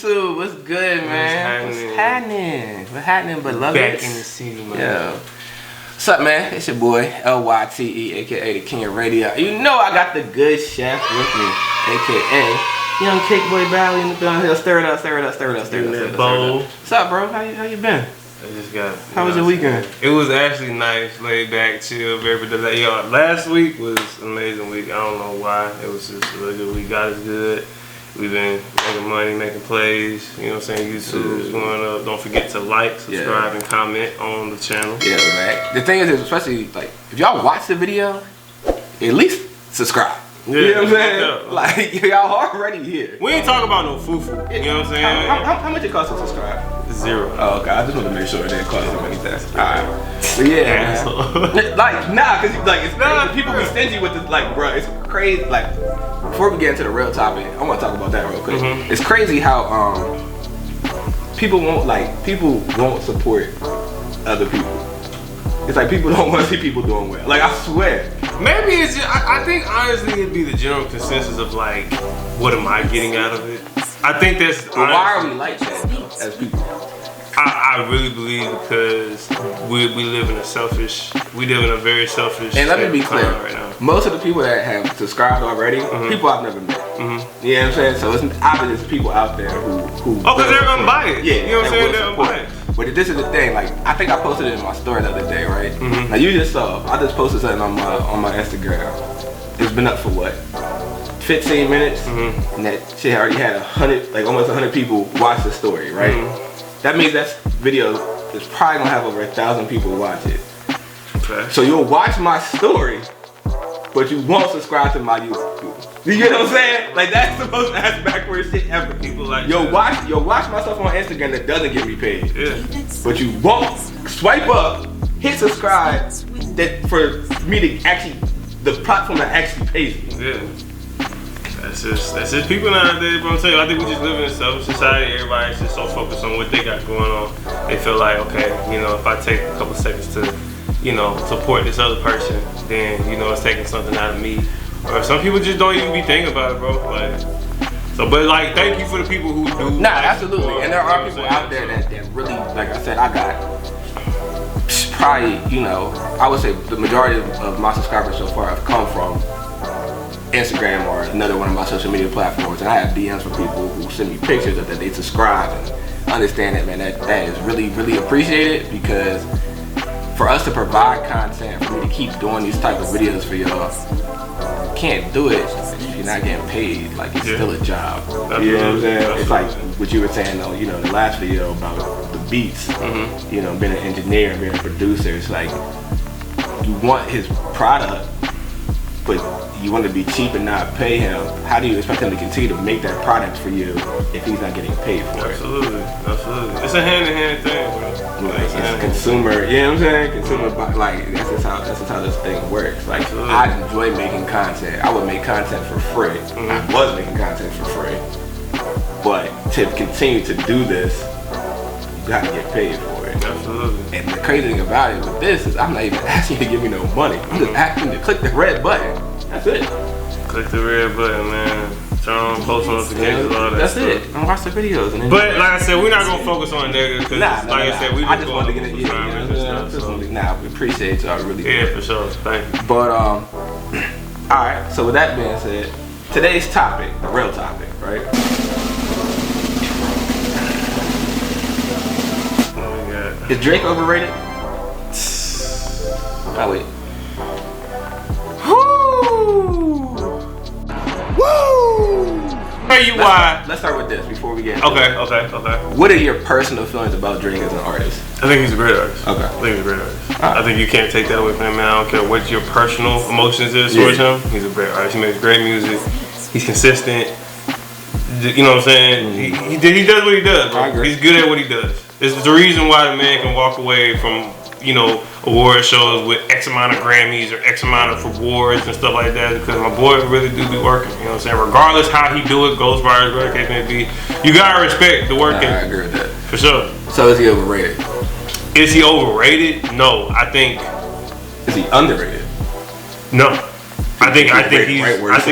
YouTube, what's good, man? What's happening, beloved? Back in the city, man. Yeah. What's up, man? It's your boy, LYTE, aka the King of Radio. You know I got the good chef with me, aka Young Cake Boy Bally in the building. He'll stir it up. What's up, bro? How you been? I just got. How was your weekend? It was actually nice, laid back, chill, very productive. Yo, last week was an amazing week. I don't know why. It was just a really good week. God is good. We've been making money, making plays. You know what I'm saying? YouTube's going up. Don't forget to like, subscribe, and comment on the channel. Yeah, man. The thing is, especially like if y'all watch the video, at least subscribe. Yeah, you know what I'm saying? Yeah. Like y'all already here. We ain't talking about no foo-foo. You know what I'm saying? How much it costs to subscribe? 0. Oh, okay. I just want to make sure it didn't cost so many things. Alright. But yeah, man. Like, nah, cause like it's crazy. People be stingy with this, like, bro. It's crazy. Like, before we get into the real topic, I want to talk about that real quick. It's crazy how people won't support other people. It's like people don't want to see people doing well. Like, I swear. Maybe it's just, I think honestly it'd be the general consensus of like, what am I getting out of it? I think that's well, why are we like that as people? I really believe because we live in a very selfish and let me be clear right now. Most of the people that have subscribed already, people I've never met. You know what I'm saying? So it's obvious people out there who because they're unbiased. Yeah, you know what I'm saying? They're unbiased. But this is the thing, like I think I posted it in my story the other day, right? Now you just saw, I just posted something on my Instagram. It's been up for what? 15 minutes, and that shit already had almost 100 people watch the story, right? That means that video is probably gonna have over 1,000 people watch it. Okay. So you'll watch my story, but you won't subscribe to my YouTube. You get what I'm saying? Like that's the most ass backwards shit ever. People like you'll watch my stuff on Instagram that doesn't get me paid. Yeah. But you won't swipe up, hit subscribe for me to actually the platform that actually pays me. Yeah. That's just people nowadays, bro. I'm telling you, I think we just live in a selfish society. Everybody's just so focused on what they got going on. They feel like, okay, you know, if I take a couple seconds to, you know, support this other person, then, you know, it's taking something out of me. Or some people just don't even be thinking about it, bro. Like, but like, thank you for the people who do. Nah, absolutely. And there are people out there that really, like I said, I got probably, you know, I would say the majority of my subscribers so far have come from Instagram or another one of my social media platforms, and I have DMs from people who send me pictures of that they subscribe and understand that, man, that is really, really appreciated, because for us to provide content, for me to keep doing these type of videos for y'all, can't do it if you're not getting paid. Like, it's still a job. You know what I'm saying? It's like what you were saying, though, you know, the last video about the beats, you know, being an engineer and being a producer. It's like, you want his product, but you want to be cheap and not pay him. How do you expect him to continue to make that product for you if he's not getting paid for it? Absolutely. It's a hand-in-hand thing, bro. Like, it's consumer, you know what I'm saying? Consumer, like, that's just how this thing works. Like, I enjoy making content. I would make content for free. I was making content for free. But to continue to do this, you gotta get paid for it. Absolutely. And the crazy thing about it with this is I'm not even asking you to give me no money. I'm just asking you to click the red button. That's it. Click the red button, man. Turn on post notifications, all that. That's stuff. it. And watch the videos. And but like I said, we're not gonna focus on that because, like I said, we just want to get it. We appreciate y'all really. Yeah, for sure. Thank you. But all right. So with that being said, today's topic, the real topic, right? Is Drake overrated? Oh wait. Let's start with this before we get into Okay. What are your personal feelings about Drake as an artist? I think he's a great artist. Okay. I think he's a great artist. I think you can't take that away from him, man. I don't care what your personal emotions is towards him. He's a great artist. He makes great music. He's consistent. You know what I'm saying? He does what he does, bro. He's good at what he does. It's the reason why the man can walk away from, you know, award shows with X amount of Grammys or X amount of awards and stuff like that, because my boy really do be working. You know what I'm saying? Regardless how he do it, Ghostwriters, whatever the case may be, you gotta respect the work. I agree with that. For sure. So is he overrated? Is he overrated? No, I think. Is he underrated? No. I think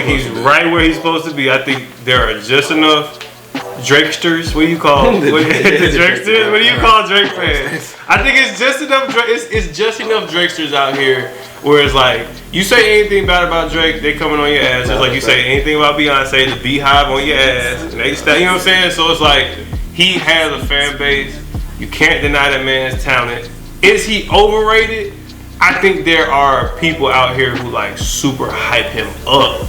he's right where he's supposed to be. I think there are just enough Drakesters. What do you call the Drakesters? What do you call Drake fans? I think it's just enough. It's just enough Drakesters out here where it's like you say anything bad about Drake, they coming on your ass. It's like you say anything about Beyonce, the Beehive on your ass. And they stay, you know what I'm saying? So it's like he has a fan base. You can't deny that man's talent. Is he overrated? I think there are people out here who like super hype him up.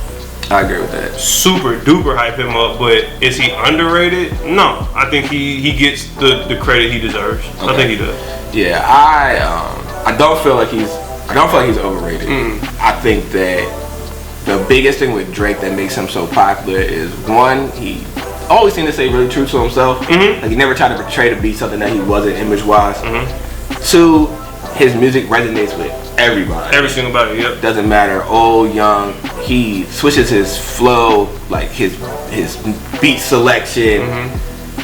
I agree with that. Super duper hype him up, but is he underrated? No, I think he gets the credit he deserves. Okay. I think he does. Yeah, I don't feel like he's overrated. I think that the biggest thing with Drake that makes him so popular is one, he always seemed to stay really true to himself. Like he never tried to portray to be something that he wasn't image wise. Two, his music resonates with everybody. Every single body, yep. Doesn't matter, old, young. He switches his flow, like his beat selection.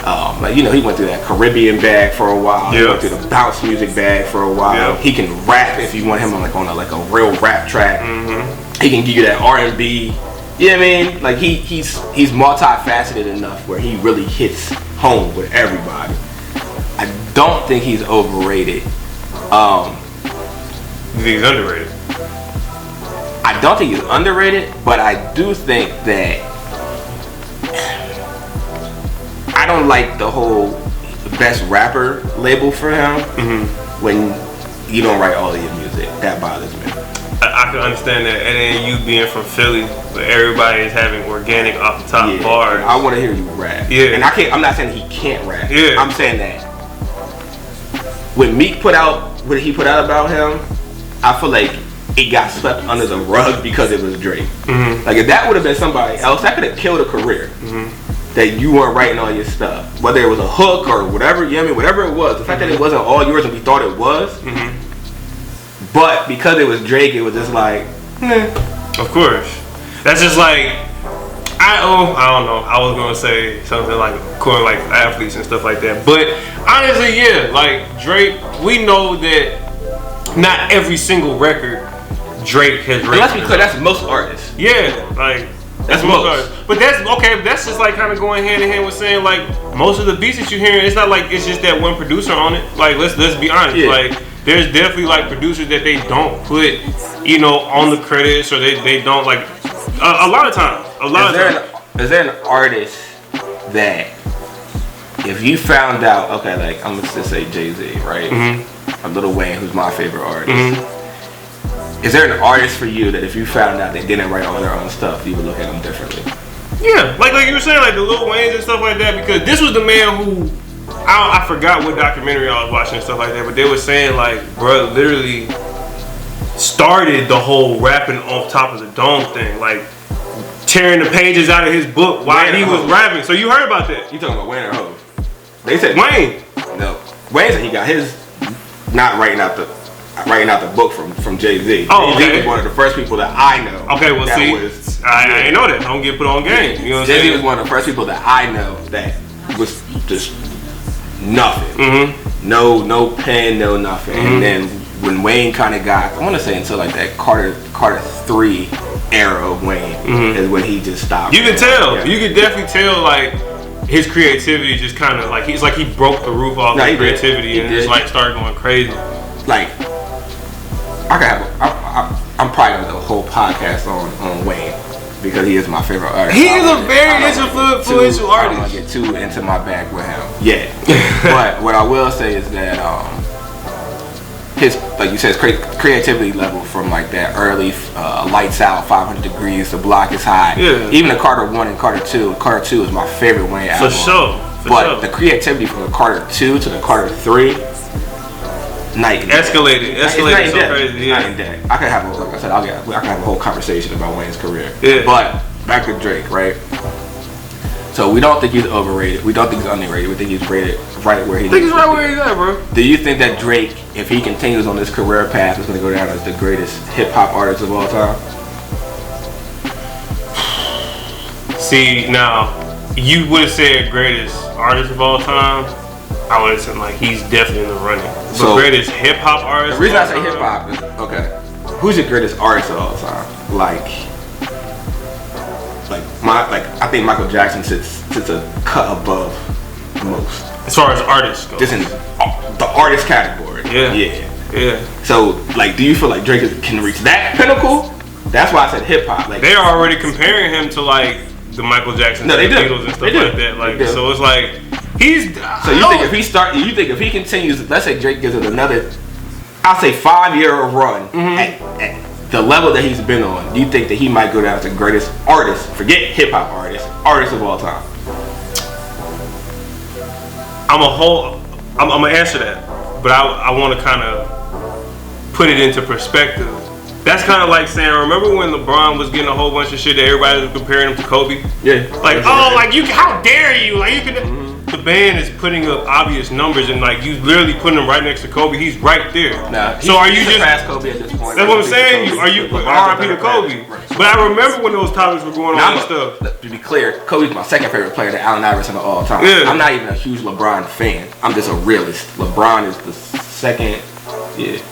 Like he went through that Caribbean bag for a while. He went through the bounce music bag for a while. He can rap if you want him on a real rap track. He can give you that R&B. You know what I mean? Like he's multifaceted enough where he really hits home with everybody. I don't think he's overrated. You think he's underrated? I don't think he's underrated, but I do think that I don't like the whole best rapper label for him when you don't write all of your music. That bothers me. I can understand that, and then you being from Philly, where everybody is having organic off the top bars. I want to hear you rap. Yeah, and I'm not saying he can't rap. Yeah, I'm saying that when Meek put out what he put out about him, I feel like it got swept under the rug because it was Drake. Like if that would have been somebody else, that could have killed a career. That you weren't writing all your stuff, whether it was a hook or whatever. You know what I mean? Whatever it was, the fact that it wasn't all yours and we thought it was. But because it was Drake, it was just like, Of course, that's just like I don't know. I was gonna say something like athletes and stuff like that, but honestly, like Drake, we know that not every single record Drake has written. That's because that's most artists. Yeah, like that's most artists. But that's okay. That's just like kind of going hand in hand with saying like most of the beats that you hear, it's not like it's just that one producer on it. Like let's be honest. Like there's definitely like producers that they don't put, on the credits, or they don't like a lot of times. Is there an artist that if you found out, okay, like I'm gonna just say Jay-Z, right? Or Lil Wayne, who's my favorite artist. Is there an artist for you that if you found out they didn't write all their own stuff, you would look at them differently? Yeah, like you were saying, like the Lil Waynes and stuff like that, because this was the man who I forgot what documentary I was watching and stuff like that, but they were saying like, bro, literally started the whole rapping off top of the dome thing, like tearing the pages out of his book while he was rapping. So you heard about that? You talking about Wayne or Hov? They said Wayne. No, Wayne said he got his not writing out the book from Jay-Z. Oh, Jay-Z was one of the first people that I know. Okay, well see, I ain't know that. Don't get put on game. You know what I'm saying? Jay-Z was one of the first people that I know that was just nothing. No pen, no nothing. And then when Wayne kind of got, I want to say until like that Carter 3 era of Wayne is when he just stopped. You can tell. You can definitely tell like his creativity just kind of like he broke the roof off his creativity and just like started going crazy. Like I'm probably gonna do a whole podcast on Wayne because he is my favorite artist. He is a very influential artist. I don't want to get too into my bag with him yet. But what I will say is that his, like you said, his creativity level from like that early Lights Out, 500 Degrees, The Block Is High. Yeah. Even the Carter 1 and Carter 2. Carter 2 is my favorite Wayne album. For sure. But the creativity from the Carter 2 to the Carter 3, night and day. Escalated so crazy. Night and day. I could have, like I said, I could have a whole conversation about Wayne's career. Yeah. But back to Drake, right? So we don't think he's overrated. We don't think he's underrated. We think he's rated right where he is. I think he's right where he's at, bro. Do you think that Drake, if he continues on this career path, is going to go down as the greatest hip hop artist of all time? See, now, you would have said greatest artist of all time. I would have said like he's definitely in the running. But so, greatest hip hop artist. The reason I say hip hop is okay. Who's your greatest artist of all time? Like I think Michael Jackson sits a cut above most. As far as artists go. Just in the artist category. Yeah. So, like, do you feel like Drake can reach that pinnacle? That's why I said hip hop. Like, they are already comparing him to like the Michael Jackson, the Beatles and stuff like that. Like, so it's like he's. So you think if he continues, let's say Drake gives it another, I'll say 5-year run at the level that he's been on, do you think that he might go down as the greatest artist? Forget hip hop artist of all time. I'm gonna answer that, but I want to kind of put it into perspective. That's kind of like saying, remember when LeBron was getting a whole bunch of shit that everybody was comparing him to Kobe? Yeah. Like, like you, how dare you? Like you can. The band is putting up obvious numbers, and like you literally putting him right next to Kobe. He's right there. Nah, so are you just past Kobe at this point? That's what I'm saying. Are you RIP to Kobe? But I remember when those topics were going on and stuff. To be clear, Kobe's my second favorite player to Allen Iverson of all time. Yeah. I'm not even a huge LeBron fan. I'm just a realist. LeBron is the second. Yeah.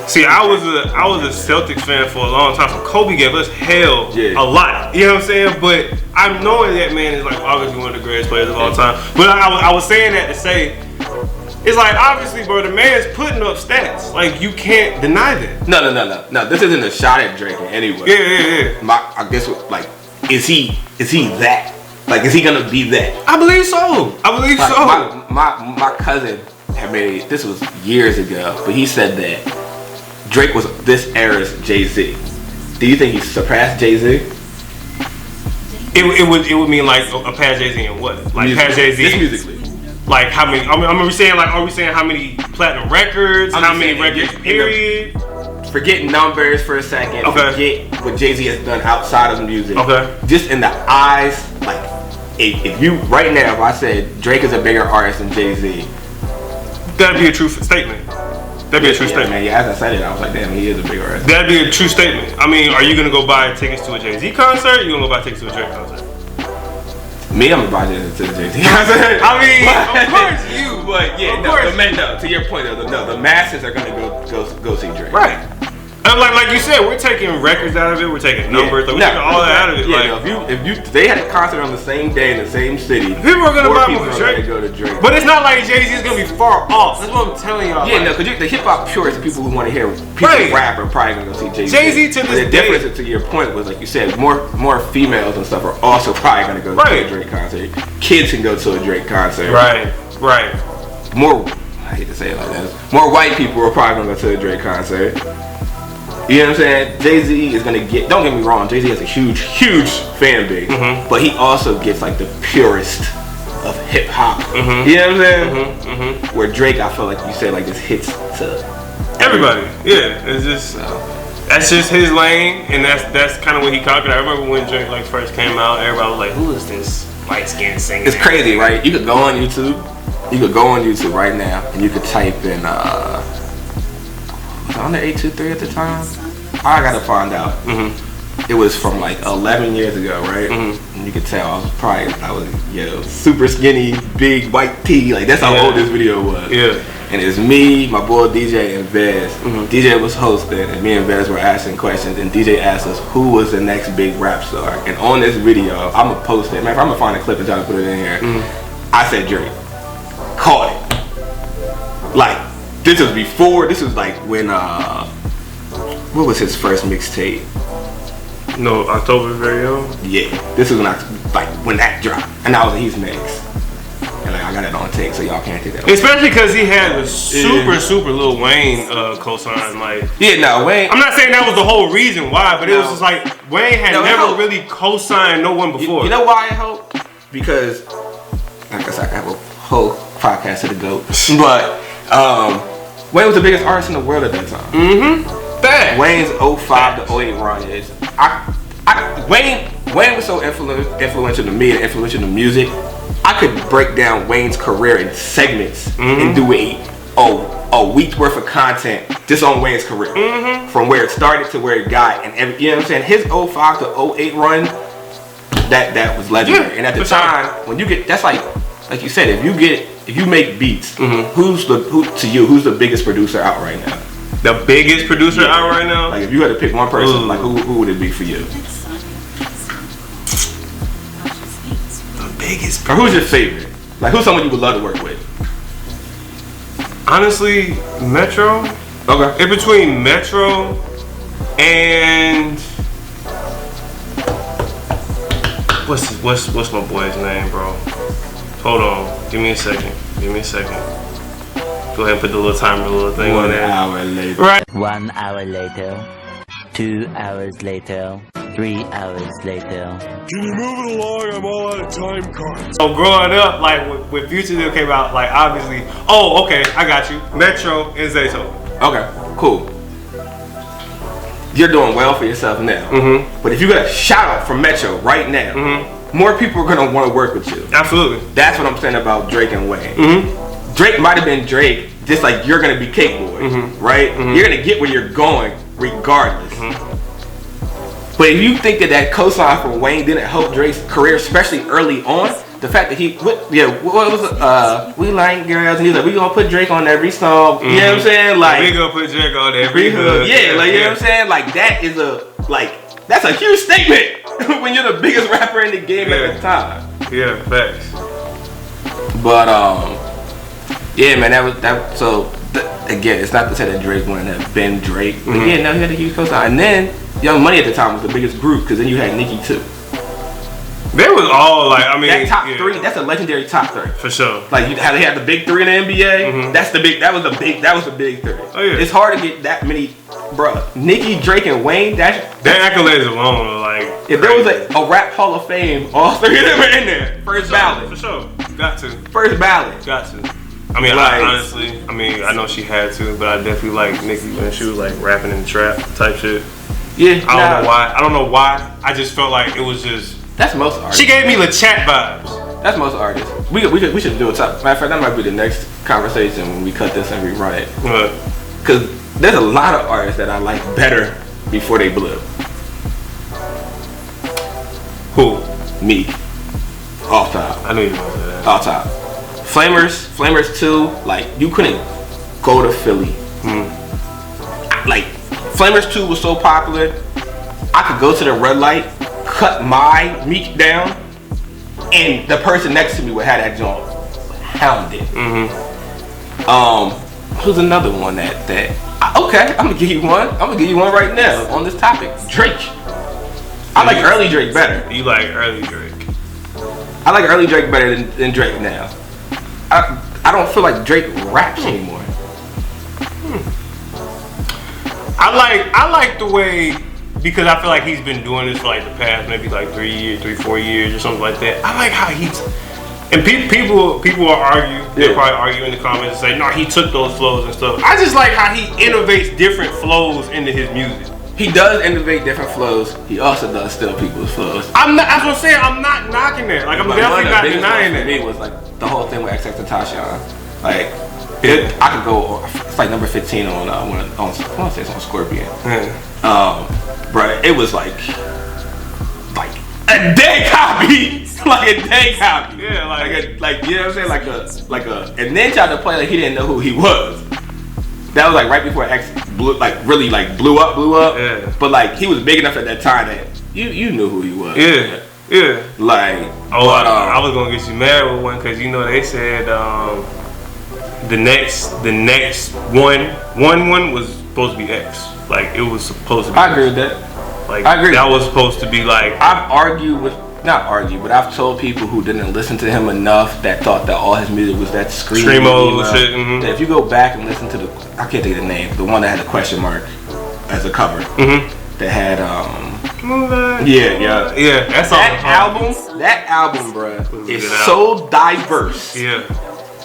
See, I was a Celtics fan for a long time, so Kobe gave us hell a lot. You know what I'm saying? But I'm knowing that man is like obviously one of the greatest players of all time. But I was saying that to say, it's like obviously, bro, the man's putting up stats. Like you can't deny that. No. This isn't a shot at Drake in any way. Yeah. I guess like, is he that? Like, is he gonna be that? I believe so. My cousin had made, this was years ago, but he said that Drake was this era's Jay-Z. Do you think he surpassed Jay-Z? It would mean like a past Jay-Z and what? Like past Jay-Z? Just musically. Like how many? Are we saying how many platinum records? How many records? Period. Forget numbers for a second. Okay. Forget what Jay-Z has done outside of music. Okay. Just in the eyes, like if you right now, if I said Drake is a bigger artist than Jay-Z, that'd be a true statement. That'd be a true statement. Man, as I said it, I was like, damn, he is a big artist. That'd be a true statement. I mean, are you gonna go buy tickets to a Jay-Z concert? Or you gonna go buy tickets to a Drake concert? Me, I'm gonna buy tickets to the Jay-Z concert. I mean, of course you. But yeah, to your point though, the masses are gonna go see Drake. Right. And like you said, we're taking records out of it. We're taking numbers. We're taking all that out of it. Yeah, if they had a concert on the same day in the same city, people are gonna buy more Drake. Go to Drake. But it's not like Jay-Z is gonna be far off. That's what I'm telling y'all. Yeah, because the hip hop purists, the people who want to hear people rap, are probably gonna go see Jay-Z. Jay-Z to this day. The difference, to your point, was like you said, more females and stuff are also probably gonna go to a Drake concert. Kids can go to a Drake concert. Right. More, I hate to say it like that. More white people are probably gonna go to a Drake concert. You know what I'm saying? Jay-Z is gonna get, don't get me wrong, Jay-Z has a huge fan base, but he also gets like the purest of hip hop. You know what I'm saying? Where Drake, I feel like you said, like just hits to everybody. Yeah, it's just that's just his lane, and that's kind of what he conquered. I remember when Drake like first came out, everybody was like, "Who is this light skinned singer?" It's crazy, right? You could go on YouTube. You could go on YouTube right now, and you could type in. Was it under 823 at the time? I gotta find out. It was from like 11 years ago, right? And you could tell I was super skinny, big white tee. Like that's how old this video was. Yeah. And it's me, my boy DJ, and Vez. DJ was hosting, and me and Vez were asking questions. And DJ asked us who was the next big rap star. And on this video, I'm gonna post it. Man, I'm gonna find a clip and try to put it in here. I said Drake. Caught it. Like. This was like when, what was his first mixtape? No, October Very Young? Yeah, this is when that dropped. And I was like, he's next. And like, I got it on tape, so y'all can't take that away. Especially because he had a super Lil Wayne co-sign. Like, Wayne. I'm not saying that was the whole reason why, but it was just like, Wayne had never really co-signed no one before. You know why I hope? Because, I guess I have a whole podcast to the GOAT. But, Wayne was the biggest artist in the world at that time. Wayne's 05 to 08 run is. Wayne was so influential to me and influential to music. I could break down Wayne's career in segments and do a week's worth of content just on Wayne's career. From where it started to where it got. And you know what I'm saying? His 05 to 08 run, that was legendary. Yeah, and at the time, when you get, that's like you said, if you make beats, who's the biggest producer out right now? The biggest producer out right now? Like if you had to pick one person, like who would it be for you? biggest. Or who's your favorite? Like, who's someone you would love to work with? Honestly, Metro. Okay. In between Metro and what's my boy's name, bro? Hold on. Give me a second. Go ahead and put the little timer, little thing on there. 1 hour later. Right. 1 hour later, 2 hours later, 3 hours later. Can you move it along? I'm all out of time cards. So growing up, like when Future came out, like obviously, oh okay, I got you. Metro and Zayto. Okay, cool. You're doing well for yourself now. Mm-hmm. But if you got a shout out from Metro right now, Mm-hmm. more people are gonna want to work with you. Absolutely. That's what I'm saying about Drake and Wayne. Mm-hmm. Drake might have been Drake, just like you're gonna be Cake Boy, Mm-hmm. right? Mm-hmm. You're gonna get where you're going regardless. Mm-hmm. But if you think that cosign for Wayne didn't help Drake's career, especially early on, the fact that what was it? We like girls, and he's like, we gonna put Drake on every song. Mm-hmm. You know what I'm saying? Like, we gonna put Drake on every hood. yeah, like you know what I'm saying? Like that is that's a huge statement when you're the biggest rapper in the game at the time. Yeah, facts. But yeah, man, again, it's not to say that Drake wouldn't have been Drake, but yeah, now he had a huge cosign. And then Young Money at the time was the biggest group because then you had Nicki too. They was all like, I mean, that top three, that's a legendary top three for sure. Like how they had the big three in the NBA. That was the big three. Oh yeah, it's hard to get that many, bro. Nicki, Drake, and Wayne. Their accolades alone are like. If there was a rap Hall of Fame, all three of them are in there. First ballot. For sure. Got to. First ballot. Got to. I mean, honestly, I know she had to, but I definitely like Nicki when she was like rapping in the trap type shit. Yeah. I don't know why. I just felt like it was just. That's most artists. She gave me LeChat vibes. That's most artists. We should do a top. Matter of fact, that might be the next conversation when we cut this and rerun it. Because there's a lot of artists that I like better before they blew. Who? Me. Off top. I knew you were going to say that. Off top. Flamers 2, like, you couldn't go to Philly. Like, Flamers 2 was so popular, I could go to the red light, cut my meat down, and the person next to me would have that joint hounded. Who's another one okay, I'm gonna give you one. I'm gonna give you one right now on this topic. Drake. I like early Drake better. You like early Drake? I like early Drake better than Drake now. I don't feel like Drake raps anymore. I like the way, because I feel like he's been doing this for like the past maybe like 4 years or something like that. I like how and people will argue. They'll probably argue in the comments and say, no, he took those flows and stuff. I just like how he innovates different flows into his music. He does innovate different flows. He also does steal people's flows. That's what I'm saying. I'm not knocking that. Like, I'm definitely not denying that. For me was like the whole thing with XX Tentacion. Like, I could go. It's like number 15 on I want to say it's on Scorpion. But it was like a dead copy, like a dead copy. Yeah, like you know what I'm saying, like a, and then tried to play like he didn't know who he was. That was like right before X blew, like really like blew up. Yeah. But like he was big enough at that time that you knew who he was. Yeah. Yeah. Like. I was gonna get you mad with one because you know they said the next one was supposed to be X. Like it was supposed to be. I agree with that. Like I agree. That was supposed to be like. I've told people who didn't listen to him enough that thought that all his music was that screamo shit. That if you go back and listen to I can't think of the name, the one that had a question mark as a cover. That had that album, bruh, is so diverse. Yeah.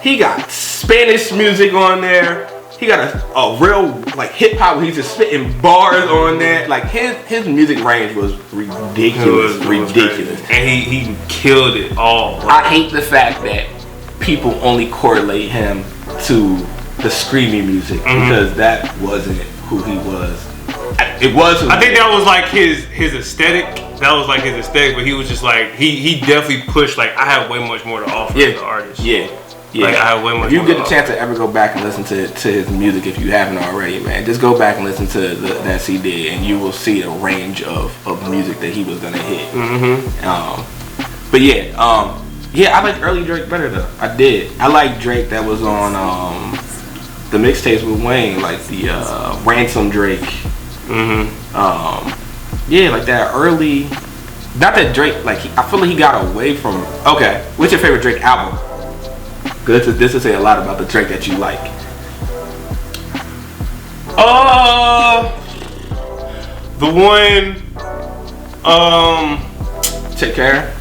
He got Spanish music on there. He got a real like hip hop where he's just spitting bars on there. Like his music range was ridiculous. And he killed it all. Bro. I hate the fact that people only correlate him to the screamy music because that wasn't who he was. It was. I think that was like his aesthetic. That was like his aesthetic, but he was just like he definitely pushed like I have way much more to offer as an artist. Yeah. Like I have way much. If you get a chance to ever go back and listen to his music, if you haven't already, man, just go back and listen to that CD, and you will see a range of music that he was gonna hit. But yeah, Yeah, I like early Drake better though. I did. I like Drake that was on the mixtapes with Wayne, like the Ransom Drake. Yeah, like that early. Not that Drake, like I feel like he got away from. Okay, what's your favorite Drake album? Cause this will say a lot about the Drake that you like. The one, Take Care.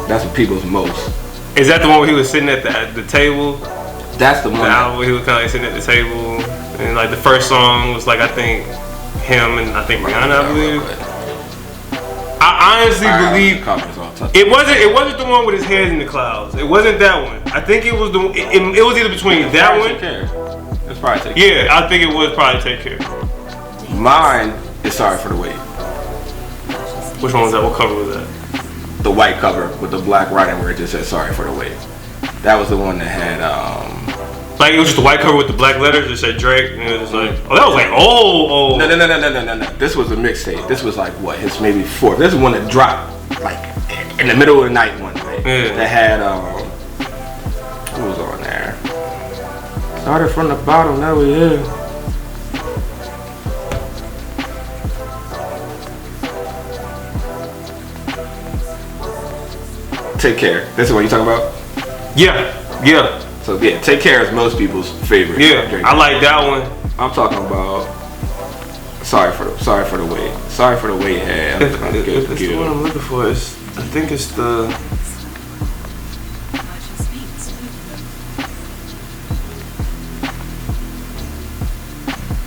That's what people's most. Is that the one where he was sitting at the table? That's the one. The album where he was kind of like sitting at the table, and like the first song was like I think him and I think Rihanna, I believe. I honestly believe it wasn't the one with his head in the clouds. It wasn't that one. I think it was it was either between that one. Take Care. It's probably Take Care. Yeah, I think it was probably Take Care. Mine is Sorry for the Wait. Which one was that? What cover was that? The white cover with the black writing where it just said Sorry for the Wait. That was the one that had like it was just a white cover with the black letters that said Drake, and it was just like, oh, that was like, oh. No. This was a mixtape. This was like what? His maybe fourth. This is one that dropped like in the middle of the night one day. Yeah. That had who was on there? Started from the bottom. Now we here. Take Care. This is what you talking about? Yeah. So yeah, Take Care is most people's favorite. Yeah, I like that one. I'm talking about Sorry for the Wait. Sorry for the Wait had. It's the one I'm looking for. I think it's the.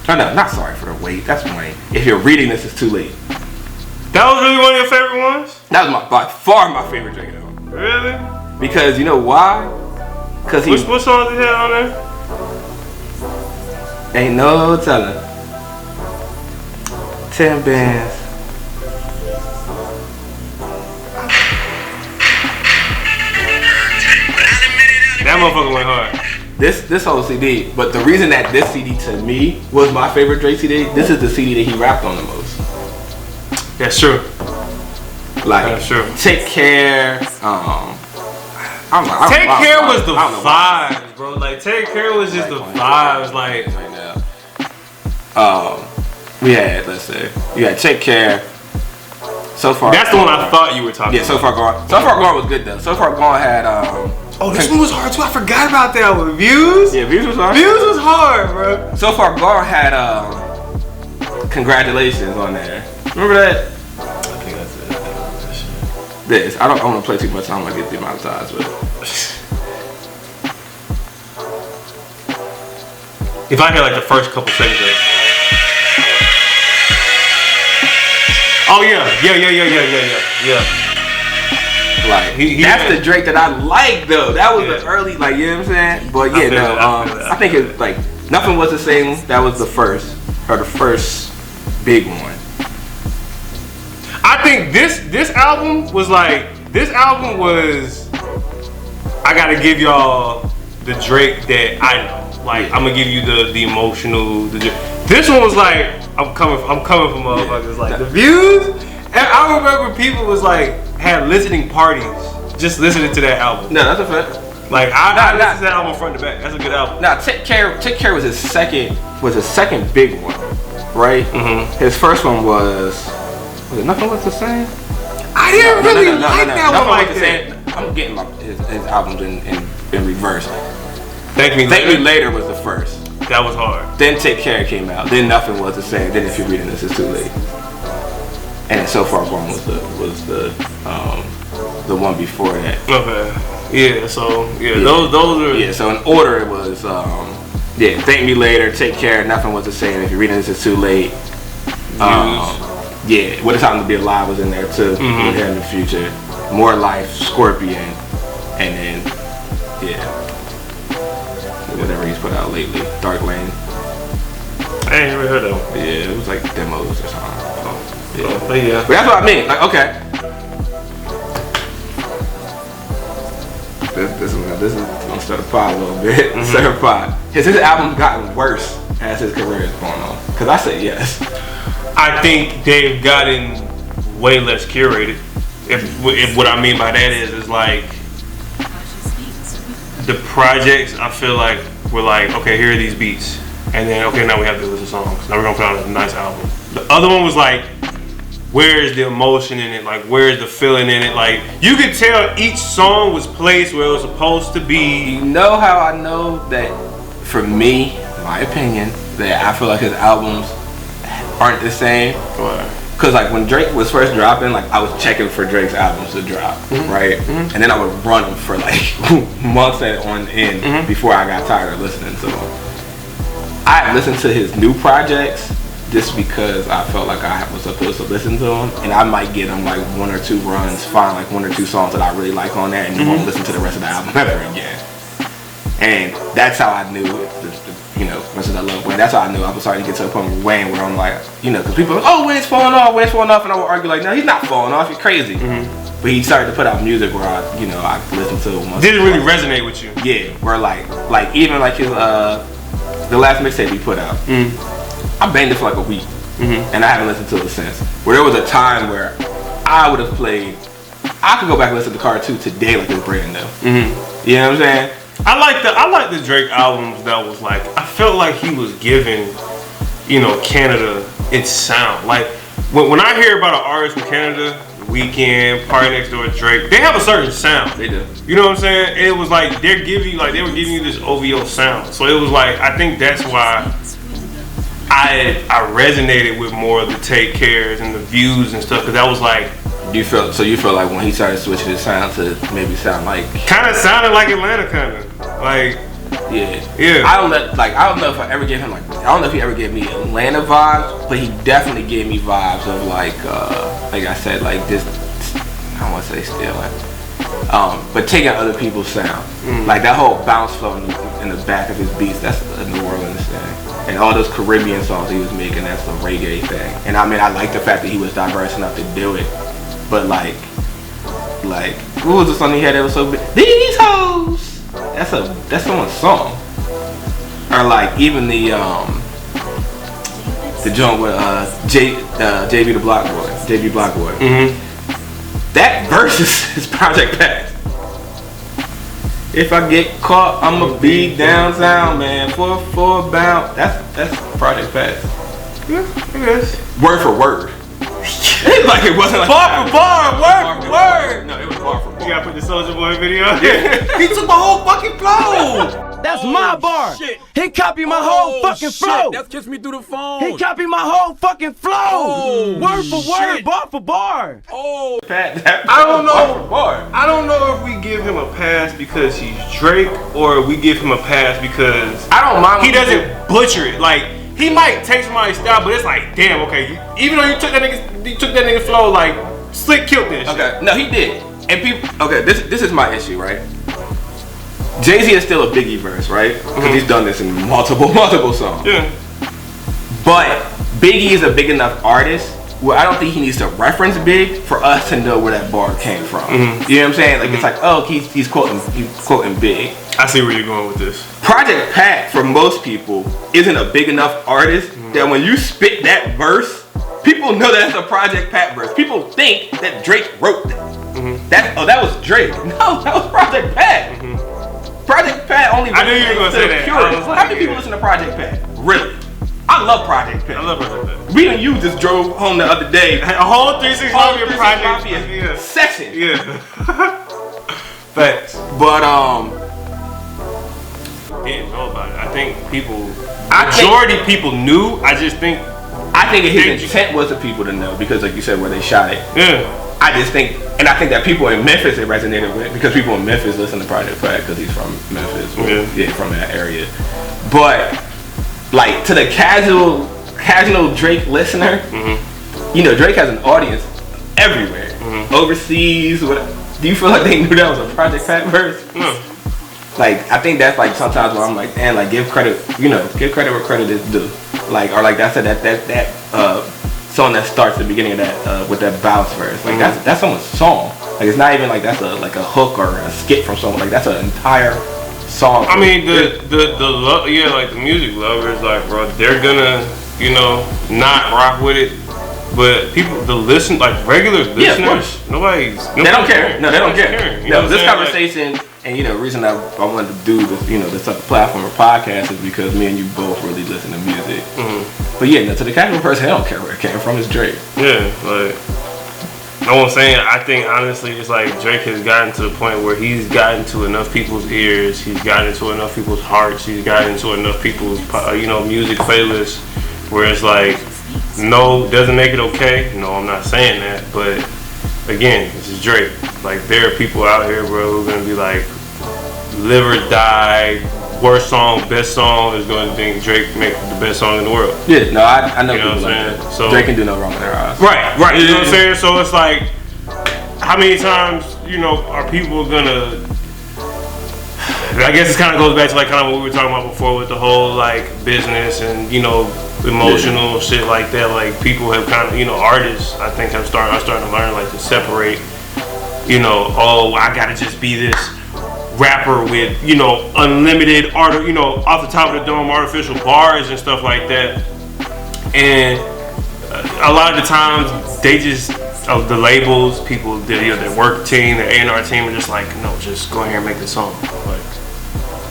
Oh no, not Sorry for the Wait. That's Wayne. If you're reading this, it's too late. That was really one of your favorite ones? That was by far my favorite Drake album. Really? Because you know why? Because he. What songs did he have on there? Ain't no telling. 10 bands. That motherfucker went hard. This whole CD, but the reason that this CD to me was my favorite Drake CD, this is the CD that he rapped on the most. That's true. Like, that's true. Take Care. Take Care was the vibes, bro. Like Take Care was just the vibes. Like right now. We had, let's say, you had Take Care. So Far. That's the one I thought you were talking about. Yeah, So Far Gone. So Far Gone was good though. So Far Gone had oh, this one was hard too. I forgot about that one. Views? Yeah, Views was hard. Views was hard, bro. So Far Gone had Congratulations on there. Remember that? I think that's it. This. I don't want to play too much. I don't want to get demonetized, but if I hear like the first couple seconds of it. Oh yeah. like that's the Drake that I like though. That was the early, like, you know what I'm saying? But yeah, I think it's like Nothing Was the Same. That was the first big one. I think this album was I gotta give y'all the Drake that I know. Like, I'm gonna give you the emotional. This one was like, I'm coming for motherfuckers. Like the views. And I remember people was like had listening parties just listening to that album. No, that's a fact. Like I listened to that album front to back. That's a good album. Now Take Care was his second big one, right? Mm-hmm. His first one was it Nothing Was the Same? I didn't really like that one like that. I'm getting his albums in reverse. Thank Me Later was the first. That was hard. Then Take Care came out. Then Nothing Was the Same. Then If You're Reading This, It's Too Late. And then So Far Gone was the one before that. Okay. Yeah. So those are. Yeah. So in order it was Thank Me Later, Take Care, Nothing Was the Same. If You're Reading This, It's Too Late. What a Time to Be Alive was in there too. Mm-hmm. With Him in the Future. More Life, Scorpion, and then whatever he's put out lately, Dark Lane. I ain't never heard of him. Yeah, it was like demos or something. But yeah. But that's what I mean. Like, okay. This is gonna start a pod a little bit. Mm-hmm. Start a pod. Has his album gotten worse as his career is going on? Because I say yes. I think they've gotten way less curated. If what I mean by that is like the projects I feel like were like, okay, here are these beats, and then okay, now we have to listen to songs. Now we're gonna put out a nice album. The other one was like, where's the emotion in it? Like, where's the feeling in it? Like, you could tell each song was placed where it was supposed to be. You know how I know that, for me, my opinion, that I feel like his albums aren't the same? Because like when Drake was first dropping, like I was checking for Drake's albums to drop, right? And then I would run them for like months on end before I got tired of listening to them. I listened to his new projects just because I felt like I was supposed to listen to them, and I might get them like 1 or 2 runs, find like 1 or 2 songs that I really like on there, and then won't listen to the rest of the album ever again. And that's how I knew, you know, much as I love Wayne, that's how I knew I was starting to get to the point with Wayne where I'm like, you know, because people are like, oh, Wayne's falling off, and I would argue like, no, he's not falling off, you're crazy. But he started to put out music where I, you know, I listened to it once. Didn't really resonate with you. Yeah, where like even like his the last mixtape he put out, I banged it for like a week, and I haven't listened to it since. Where there was a time where I would have played, I could go back and listen to Card 2 today like it's brand new. You know what I'm saying? I like the Drake albums that was like, I felt like he was giving, you know, Canada its sound. Like when I hear about an artist from Canada, Weeknd, Party Next Door, Drake, they have a certain sound. They do. You know what I'm saying? It was like they were giving you this OVO sound. So it was like, I think that's why I resonated with more of the Take Cares and the Views and stuff, because that was like, You feel like when he started switching his sound to maybe sound like kind of sounded like Atlanta, kind of like yeah. I don't know if I ever gave him like, I don't know if he ever gave me Atlanta vibes, but he definitely gave me vibes of like I said, like this, I don't want to say stealing, but taking other people's sound, like that whole bounce flow in the back of his beats, that's a New Orleans thing, and all those Caribbean songs he was making, that's the reggae thing. And I mean, I like the fact that he was diverse enough to do it. But like, what was the song he had that was so big? These hoes. That's someone's song. Or like even the joint with JB the Block Boy, JB Block Boy. That verse is Project Pat. If I get caught, I'ma be downtown, man. For bound. That's Project Pat. Yeah, I guess. Word for word. Like it wasn't like bar for bar, word for word. No, it was bar for bar. You gotta put the Soulja Boy video. Yeah. He took my whole fucking flow. That's my bar. Shit. He copied my whole fucking flow. That kissed me through the phone. He copied my whole fucking flow. Word for word, bar for bar. I don't know. I don't know if we give him a pass because he's Drake, or we give him a pass because I don't mind. He doesn't butcher it. Like, he might take somebody's style, but it's like, damn, okay. Even though you took that nigga flow, like, Slick killed this. Okay, no, he did. And people, okay, this is my issue, right? Jay-Z is still a Biggie verse, right? Because he's done this in multiple songs. Yeah. But Biggie is a big enough artist where I don't think he needs to reference Big for us to know where that bar came from. You know what I'm saying? Like it's like, oh, he's quoting Big. I see where you're going with this. Project Pat, for most people, isn't a big enough artist that when you spit that verse, people know that's a Project Pat verse. People think that Drake wrote that. That was Drake. No, that was Project Pat. Project Pat only. I knew you were gonna say that. How many people listen to Project Pat? Really? I love Project Pat. I love Project Pat. Me and you just drove home the other day. A whole 365 Project session. Yeah. Facts. But didn't know about it. I think majority people knew. I think his intent was for people to know because, like you said, where they shot it. Yeah. I think that people in Memphis it resonated with because people in Memphis listen to Project Pat because he's from Memphis, from that area. But like to the casual Drake listener, you know, Drake has an audience everywhere, overseas. Do you feel like they knew that was a Project Pat verse? No. Like I think that's like sometimes where I'm like, man, like give credit where credit is due. Like or like that's that song that starts the beginning of that with that bounce verse. Like that's someone's song. Like it's not even like that's a hook or a skit from someone. Like that's an entire song. I mean like the music lovers, like bro, they're gonna, you know, not rock with it. But people, like regular listeners, nobody's they don't care. No, they don't care. Caring, no, this conversation And the reason I wanted to do this, this type of platform or podcast is because me and you both really listen to music. But yeah, to the casual person, I don't care where it came from. It's Drake. Yeah, like. Know what I'm saying? I think honestly, it's like Drake has gotten to the point where he's gotten to enough people's ears. He's gotten to enough people's hearts. He's gotten to enough people's, music playlists where it's like, no, doesn't make it okay. No, I'm not saying that. But again, this is Drake. Like, there are people out here, bro, who are gonna be like, live or die. Worst song, best song is going to think Drake make the best song in the world. Yeah, no, I know people what I'm like saying? that. So Drake can do no wrong in their eyes. Right. You know what I'm saying? So it's like, how many times, are people gonna? I guess it kind of goes back to like kind of what we were talking about before with the whole like business and emotional shit like that. Like people have kind of artists I think are starting to learn like to separate. Oh, I gotta just be this rapper with unlimited art, off the top of the dome artificial bars and stuff like that. And a lot of the times they just the labels, people, their work team, the A&R team are just like, no, just go in here and make the song. Like,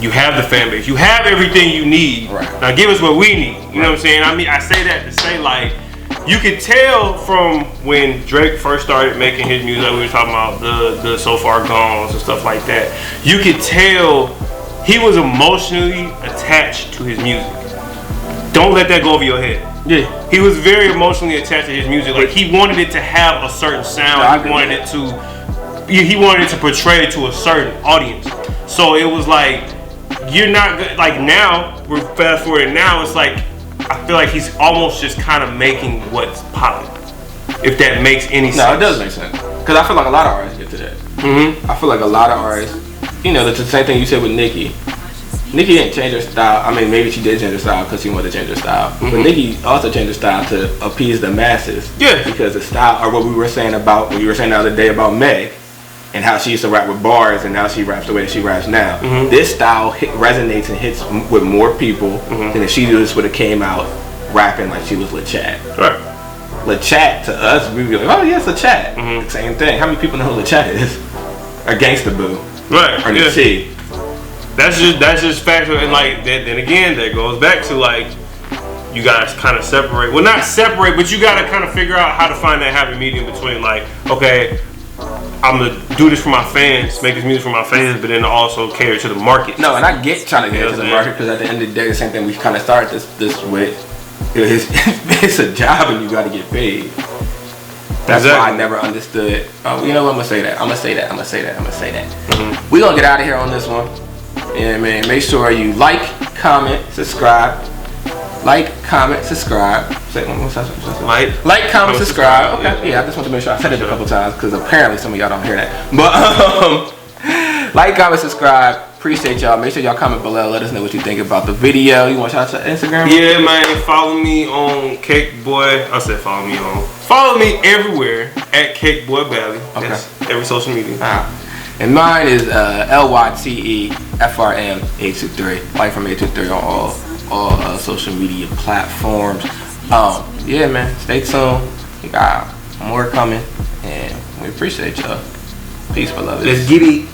you have the fan base, you have everything you need. Right. Now give us what we need. You know what I'm saying? I mean, I say that to say like, you could tell from when Drake first started making his music, like we were talking about the So Far Gones and stuff like that. You could tell he was emotionally attached to his music. Don't let that go over your head. Yeah. He was very emotionally attached to his music. Like he wanted it to have a certain sound. He wanted it to portray it to a certain audience. So it was like, you're not good. Like now, we're fast forwarding now, it's like, I feel like he's almost just kind of making what's popping. If that makes any sense. No, it does make sense. Because I feel like a lot of artists get to that. I feel like a lot of artists, it's the same thing you said with Nicki. Nicki didn't change her style. I mean, maybe she did change her style because she wanted to change her style. But Nicki also changed her style to appease the masses. Yeah. Because the style, or what we were saying the other day about Meg, and how she used to rap with bars and now she raps the way that she raps now. This style resonates and hits with more people than if she just would have came out rapping like she was Lil Chat. Right. Lil Chat to us, we'd be like, oh yeah, it's Lil Chat. Same thing. How many people know who Lil Chat is? Or Gangsta Boo. Right. Or the T. That's just factual. And like then again, that goes back to like, you gotta kind of separate. Well, not separate, but you gotta kind of figure out how to find that happy medium between like, okay, I'm gonna do this for my fans, make this music for my fans, but then also cater to the market. No, and I get trying to get to the market because at the end of the day, the same thing we kind of started this with. It's a job and you got to get paid. That's why I never understood. Oh, you know what? I'm gonna say that. We gonna get out of here on this one. Yeah, man. Make sure you like, comment, subscribe. Like, comment, subscribe. Like, comment, subscribe. Okay. Yeah, I just want to make sure I said it a couple times because apparently some of y'all don't hear that. But like, comment, subscribe. Appreciate y'all. Make sure y'all comment below. Let us know what you think about the video. You want to shout out to Instagram? Yeah, man. Follow me on Cakeboy. I said follow me on. Follow me everywhere at Cakeboy Valley. Okay. That's every social media. And mine is LYTEFRM823. Like from 823 on all social media platforms. Yeah, man. Stay tuned. We got more coming, and we appreciate y'all. Peace, beloved. Let's get it.